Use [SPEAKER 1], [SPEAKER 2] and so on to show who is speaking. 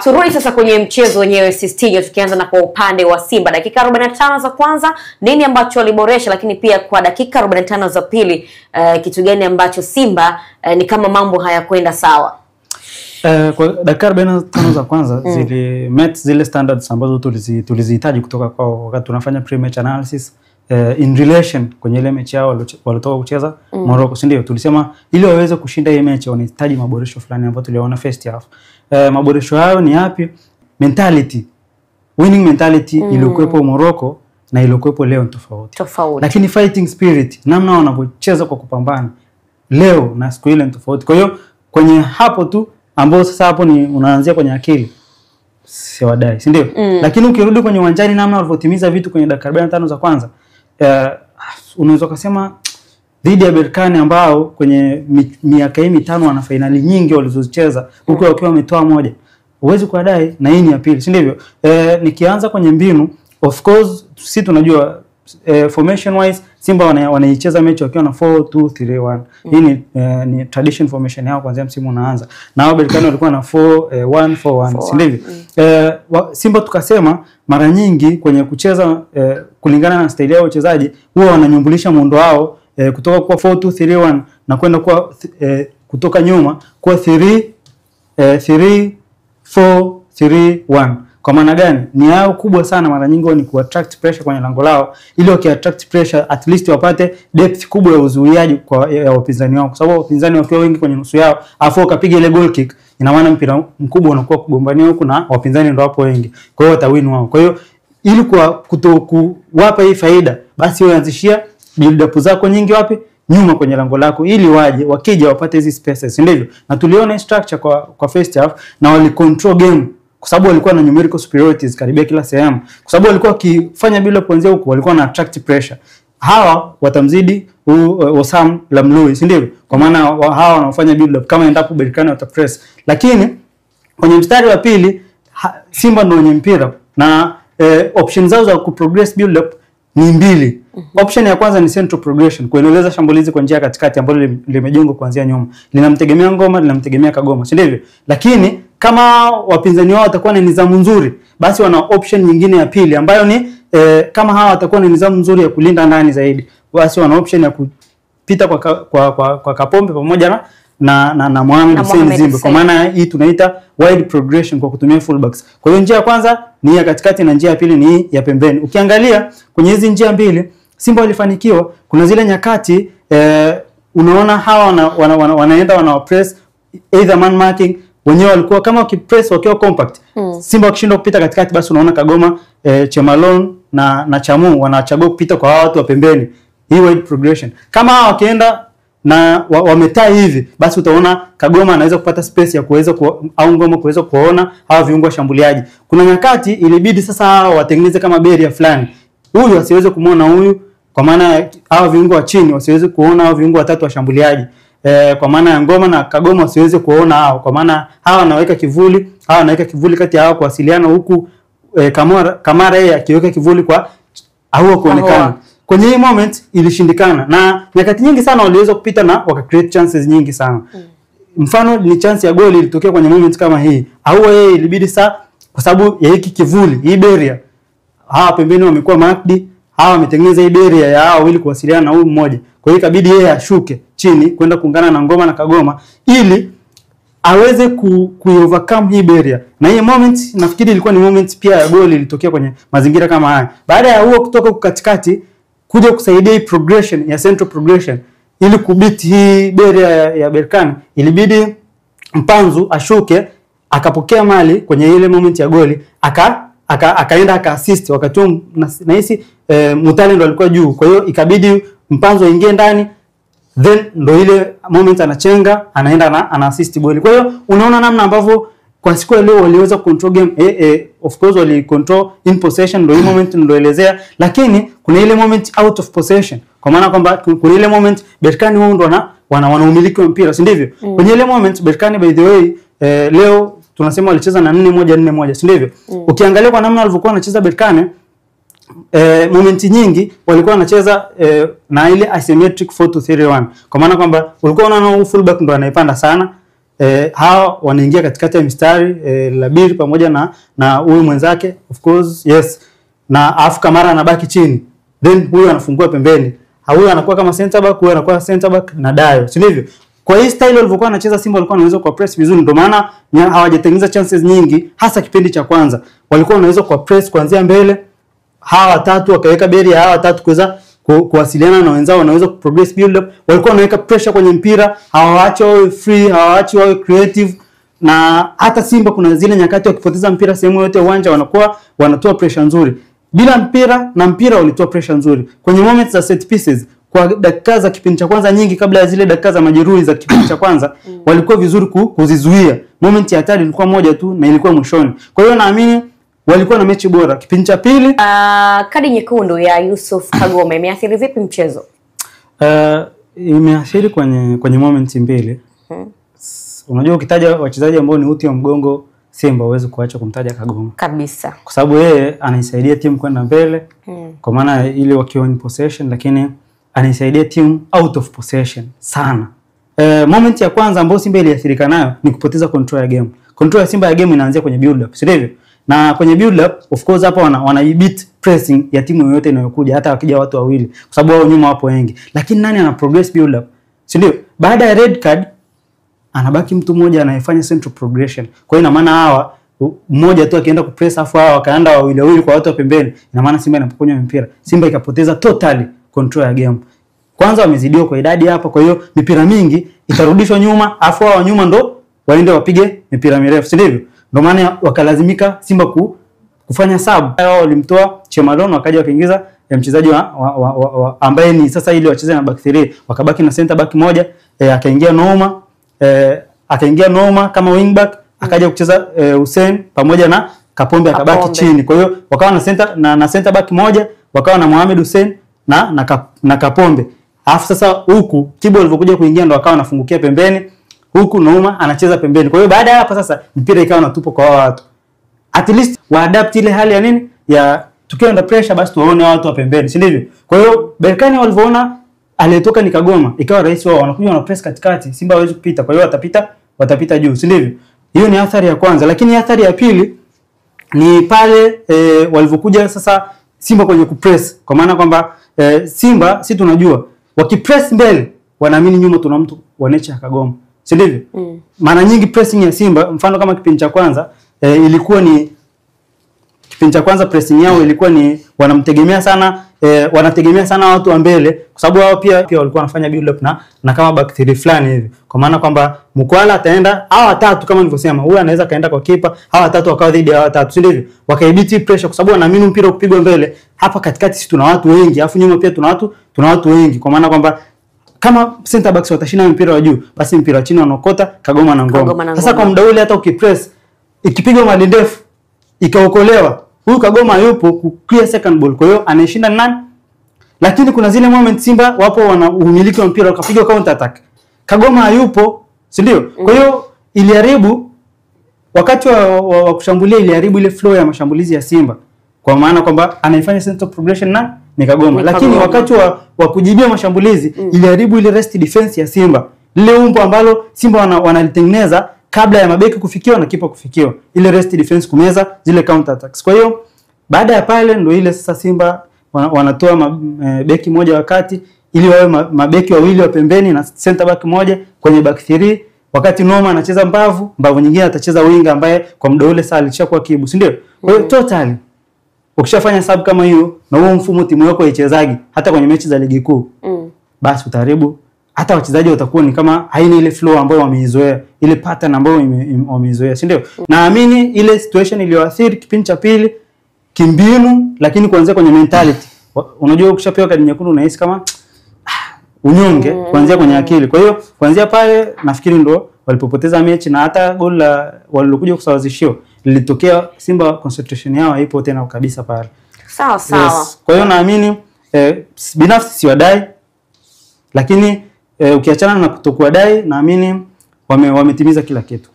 [SPEAKER 1] Turudi sasa kwenye mchezo wenyewe Sistinyo, tukianza na kwa upande wa Simba. Dakika 45 za kwanza nini ambacho waliboresha, lakini pia kwa dakika 45 za pili kitu gani ambacho Simba ni kama mambo hayakwenda sawa?
[SPEAKER 2] Kwa dakika 45 za kwanza zile standards ambazo tulizihitaji kutoka kwa wakati tunafanya pre-match analysis in relation kwenye ile mechi yao walitoka kucheza Morocco, si ndio? Tulisema ili waweze kushinda hii mechi wanahitaji maboresho fulani ambayo tuliona first half. Maboresho hayo ni yapi? Mentality, winning mentality iliyokuwepo Morocco na iliyokuwepo leo tofauti. Lakini fighting spirit, namna wanavyocheza kwa kupambana leo na siku ile tofauti. Kwa hiyo kwenye hapo tu ambao sasa hapo ni unaanzia kwenye akili, si wadai, si ndio? Lakini ukirudi kwenye uwanjani namna walivyotimiza vitu kwenye dakika 45 za kwanza, unaweza kusema dhidi ya Berkane ambao kwenye miaka hii mitano wana finali nyingi walizocheza huko wakiwa wametoa moja, uwezi kuadai na hii ni ya pili, si ndivyo? Nikianza kwenye mbinu, of course sisi tunajua formation wise Simba wanaicheza mechi wakiwa na 4-2-3-1. Hii ni tradition formation yao kuanzia msimu unaanza. Na hao Berkane walikuwa na 4-1-4-1, si ndivyo? Simba tukasema mara nyingi kwenye kucheza kulingana na style yao uchezaji huwa wananyumbulisha muundo wao kutoka kwa 4-2-3-1 na kwenda kwa kutoka nyuma kwa 3-4-3-1. Kwa maana gani? Ni yao kubwa sana mara nyingi ni ku-attract pressure kwenye lango lao, ili waki-attract pressure at least wapate depth kubwa ya uzuiaji kwa ya wapinzani wao, kwa sababu wapinzani wakiwa wengi kwenye nusu yao afu wakapiga ile goal kick, ina maana mpira mkubwa unakuwa kugombania huko na wapinzani ndio hapo wengi, kwa hiyo watawin wao. Kwa hiyo ili kuwapa hii faida, basi waanzishia build up zako nyingi wapi? Nyuma kwenye lango lako, ili waje wakija wapate hizi spaces, ndivyo? Na tuliona structure kwa first half na wali control game kwa sababu walikuwa na numerical superiorities karibia kila sehemu, kwa sababu walikuwa wakifanya bila kuanzia huko, walikuwa na attract pressure. Hawa watamzidi Osam Lamlui, si ndivyo? Kwa maana hawa wanafanya build up, kama endapo Berkane watapress. Lakini kwenye mstari wa pili Simba ndio wenye mpira na options zao za kuprogress build up ni mbili. Option ya kwanza ni central progression, kuendeleza shambulizi kwa njia katikati ambalo limejengwa kuanzia nyuma. Linamtegemea Ngoma, linamtegemea Kagoma, si ndivyo? Lakini kama wapinzani wao watakuwa na nidhamu nzuri, basi wana option nyingine ya pili ambayo ni kama hawa watakuwa na nidhamu nzuri ya kulinda ndani zaidi, basi wana option ya kupita kwa Kapombe pamoja na Mohamed Hussein Zimbe. Kwa maana hii tunaita wide progression kwa kutumia fullbacks. Kwa hiyo njia ya kwanza ni ya katikati na njia ya pili ni ya pembeni. Ukiangalia kwenye hizi njia mbili Simba walifanikiwa. Kuna zile nyakati unaona hawa wanaenda wanapress either man marking, wenyewe walikuwa kama wakipress wakiwa compact. Simba wakishindwa kupita katikati, basi unaona Kagoma, Chemalon na Chamu wanachagua kupita kwa watu wa pembeni. Hii wide progression. Kama hawa wakienda na wametaa hivi, basi utaona Kagoma anaweza kupata space ya kuweza au Ngoma kuweza kuona hawa viungo shambuliaji. Kuna nyakati ilibidi sasa hawa watengeneze kama barrier fulani, huyu asiweze kumuona huyu, kwa maana hawa viungo wa chini wasiweze kuona hawa viungo watatu washambuliaji. Kwa maana ya Ngoma na Kagoma wasiweze kuona hao, kwa maana hawa wanaweka kivuli kati ya hao kuwasiliana, huku Kamara yeye akiweka kivuli kwa hao kuonekana. Kwenye hii moment ilishindikana, na nyakati nyingi sana waliweza kupita na waka create chances nyingi sana. Mfano ni chance ya goli ilitokea kwenye moment kama hii. Au yeye ilibidi kwa sababu ya hiki kivuli, hii barrier, hawa pembeni wamekuwa marked, hawa wametengeneza hii barrier ya hao ili kuwasiliana na huyu mmoja. Kwa hiyo ikabidi yeye ashuke chini kwenda kuungana na Ngoma na Kagoma ili aweze ku-overcome hii barrier. Na hii moment nafikiri ilikuwa ni moment pia ya goli ilitokea kwenye mazingira kama haya. Baada ya huo kutoka katikati kuja kusaidia hii progression ya central progression ili kubiti hii barrier ya Berkane, ilibidi Mpanzu ashuke akapokea mali kwenye ile moment ya goli, akaenda aka-assist wakati nahisi Mutale ndo alikuwa juu. Kwa hiyo ikabidi Mpanzu aingie ndani, then ndo ile moment anachenga, anaenda ana-assist goli. Kwa hiyo unaona namna ambavyo kwa siku leo waliweza control game. Of course wali control in possession, ndo hii moment ndoelezea, lakini kuna ile moment out of possession, kwa maana kwamba kuna ile moment Berkane wao ndo wanaumiliki wa mpira, si ndivyo? Kwenye ile moment Berkane by the way leo tunasema walicheza na 4-1-4-1, si ndivyo? Ukiangalia kwa namna walivyokuwa wanacheza Berkane, moment nyingi walikuwa wanacheza na ile asymmetric 4-2-3-1, kwa maana kwamba walikuwa wanaona fullback ndo anaipanda sana, hawa wanaingia katikati ya mistari Labiri pamoja na huyu mwenzake of course, yes, na afu Kamara anabaki chini, then huyu anafungua pembeni, huyu anakuwa kama center back, huyu anakuwa center back na Dayo, si ndivyo? Kwa hii style walivyokuwa wanacheza Simba walikuwa wanaweza kwa press vizuri, ndio maana hawajatengeneza chances nyingi, hasa kipindi cha kwanza. Walikuwa wanaweza kwa press kuanzia mbele, hawa watatu wakaweka beria, hawa watatu kuweza kuwasiliana na wenzao, wanaweza kuprogress build up. Walikuwa wanaweka pressure kwenye mpira, hawaachi wawe free, hawaachi wawe creative. Na hata Simba kuna zile nyakati wakipoteza mpira sehemu yote uwanja wanakuwa wanatoa pressure nzuri. Bila mpira na mpira walitoa pressure nzuri. Kwenye moments za set pieces, kwa dakika za kipindi cha kwanza nyingi kabla ya zile dakika za majeruhi za kipindi cha kwanza, walikuwa vizuri kuzizuia. Moment ya hatari ilikuwa moja tu na ilikuwa mwishoni. Kwa hiyo naamini walikuwa na mechi bora. Kipindi cha pili,
[SPEAKER 1] kadi nyekundu ya Yusuf Kagoma imeathiri vipi mchezo?
[SPEAKER 2] Imeathiri kwenye moment mbili. Unajua ukitaja wachezaji ambao ni uti wa mgongo Simba huwezi kuacha kumtaja Kagoma.
[SPEAKER 1] Kabisa.
[SPEAKER 2] Kwa sababu yeye anaisaidia timu kwenda mbele. Kwa maana ile wakiwa in possession, lakini anaisaidia timu out of possession sana. Moment ya kwanza ambayo Simba iliathirika nayo ni kupoteza control ya game. Control ya Simba ya game inaanzia kwenye build up, si ndivyo? Na kwenye build up of course hapa wanaibit pressing ya timu yoyote inayokuja, hata wakija watu wawili, kwa sababu wao nyuma wapo wengi. Lakini nani ana progress build up? Si ndio? Baada ya red card anabaki mtu mmoja anayefanya central progression. Kwa hiyo ina maana hawa mmoja tu akienda kupress afu hawa wakaenda wawili kwa watu wa pembeni, ina maana Simba inapokonywa mpira, Simba ikapoteza totally control ya game. Kwanza wamezidiwa kwa idadi hapa, kwa hiyo mipira mingi itarudishwa nyuma, afu hao nyuma ndo waende wapige mipira mirefu, si ndivyo? Ndio maana wakalazimika Simba kufanya sub. Wao walimtoa Chemalon wakaja wakaingiza mchezaji ambaye ni sasa ile wacheze na back 3, wakabaki na center back moja, akaingia Noma kama wing back, akaja kucheza Hussein pamoja na Kapombe akabaki chini. Kwa hiyo wakawa na center back moja, wakawa na Mohamed Hussein na Kapombe. Alafu sasa huku Kibo alivyokuja kuingia ndo akawa anafungukia pembeni, huku Noma anacheza pembeni. Kwa hiyo baada ya hapa sasa mpira ikawa natupo kwa watu. At least waadapt ile hali ya nini? Ya tukiwa under pressure basi tuwaone watu wa pembeni, si ndivyo? Kwa hiyo Berkane walivyoona aliyetoka ni Kagoma, ikawa rahisi wao wanakuja na press katikati, Simba hawezi kupita. Kwa hiyo watapita juu, si ndivyo? Hiyo ni athari ya kwanza, lakini athari ya pili ni pale walivyokuja sasa Simba kwenye kupress. Kwa maana kwamba Simba si tunajua wakipress mbele wanaamini nyuma tuna mtu wa nature ya Kagoma, si ndivyo? Mara nyingi pressing ya Simba, mfano kama kipindi cha kwanza ilikuwa ni kipindi cha kwanza pressing yao ilikuwa ni wanategemea sana watu wa mbele, kwa sababu wao pia walikuwa wanafanya build up na kama back 3 fulani hivi. Kwa maana kwamba Mkwala ataenda hawa watatu kama nilivyosema, huyu anaweza kaenda kwa kipa, hawa watatu wakawa dhidi ya hawa watatu, si ndivyo? Wakaibiti pressure kwa sababu wanaamini mpira ukipigwa mbele, hapa katikati sisi tuna watu wengi, afu nyuma pia tuna watu wengi. Kwa maana kwamba kama center backs watashinda mpira wa juu, basi mpira wa chini wanaokota Kagoma na Ngoma. Sasa kwa muda ule hata ukipress ikipigwa mali ndefu ikaokolewa, huyu Kagoma yupo ku clear second ball, kwa hiyo anashinda nani? Lakini kuna zile moment Simba wapo wana umiliki wa mpira wakapiga counter attack, Kagoma hayupo, si ndio? Kwa hiyo iliharibu wakati wa kushambulia, iliharibu ile flow ya mashambulizi ya Simba, kwa maana kwamba anaifanya central progression ni Kagoma. Lakini wakati wa kujibia mashambulizi iliharibu ile rest defense ya Simba, lile umbo ambalo Simba wanalitengeneza kabla ya mabeki kufikiwa na kipa kufikiwa, ile rest defense kumeza zile counter attacks. Kwa hiyo baada ya pale ndo ile sasa Simba wanatoa beki moja wakati ili wawe mabeki wawili wa pembeni na center back moja kwenye back 3, wakati Noma anacheza mbavu nyingine atacheza winga ambaye kwa muda ule sasa alishakuwa Kibu, si ndio? Kwa hiyo totally ukishafanya sub kama hiyo na huo mfumo timu yako haichezaji hata kwenye mechi za ligi kuu, basi utaharibu. Hata wachezaji watakuwa ni kama haina ile flow ambayo wameizoea, ile pattern ambayo wameizoea, si ndio? Naamini ile situation iliyoathiri kipindi cha pili kimbinu, lakini kuanzia kwenye mentality. Unajua ukishapewa kadi nyekundu unahisi kama unyonge kuanzia kwenye akili. Kwa hiyo kuanzia pale nafikiri ndo walipopoteza mechi, na hata goli walilokuja kusawazishiwa lilitokea Simba concentration yao haipo tena kabisa pale.
[SPEAKER 1] Sawa.
[SPEAKER 2] Yes. Kwa hiyo naamini binafsi siwadai, lakini ukiachana na kutokuwadai naamini wametimiza kila kitu.